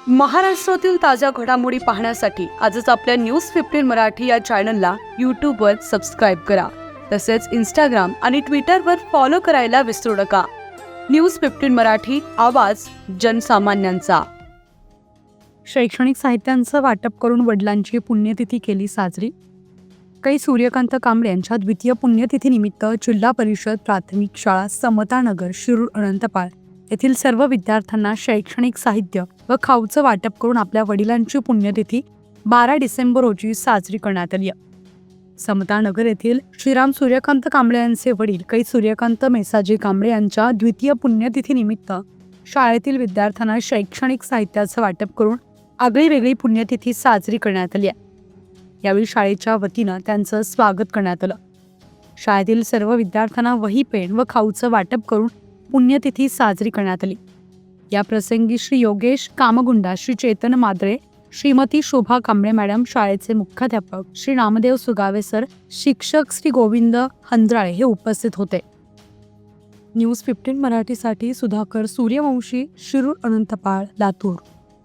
महाराष्ट्रातील ताज्या घडामोडी पाहण्यासाठी आजच आपल्या न्यूज 15 मराठी या चॅनलला यूट्यूबवर सबस्क्राईब करा. तसेच इंस्टाग्राम आणि ट्विटरवर फॉलो करायला विसरू नका. न्यूज 15 मराठी, आवाज जनसामान्यांचा. शैक्षणिक साहित्यांचं वाटप करून वडिलांची पुण्यतिथी केली साजरी. कै सूर्यकांत कांबळे यांच्या द्वितीय पुण्यतिथीनिमित्त जिल्हा परिषद प्राथमिक शाळा समतानगर शिरूर अनंतपाळ येथील सर्व विद्यार्थ्यांना शैक्षणिक साहित्य व खाऊचं वाटप करून आपल्या वडिलांची पुण्यतिथी 12 डिसेंबर रोजी साजरी करण्यात आली. समतानगर येथील श्रीराम सूर्यकांत कांबळे यांचे वडील कै सूर्यकांत मेसाजी कांबळे यांच्या द्वितीय पुण्यतिथीनिमित्त शाळेतील विद्यार्थ्यांना शैक्षणिक साहित्याचं वाटप करून आगळीवेगळी पुण्यतिथी साजरी करण्यात आली. यावेळी शाळेच्या वतीनं त्यांचं स्वागत करण्यात आलं. शाळेतील सर्व विद्यार्थ्यांना वही, पेन व खाऊचं वाटप करून पुण्यतिथी साजरी करण्यात आली. या प्रसंगी श्री योगेश कामगुंडा, श्री चेतन माद्रे, श्रीमती शोभा कांबळे मॅडम, शाळेचे मुख्याध्यापक श्री नामदेव सुगावे सर, शिक्षक श्री गोविंद हंद्राळे हे उपस्थित होते. न्यूज 15 मराठीसाठी सुधाकर सूर्यवंशी, शिरूर अनंतपाळ, लातूर.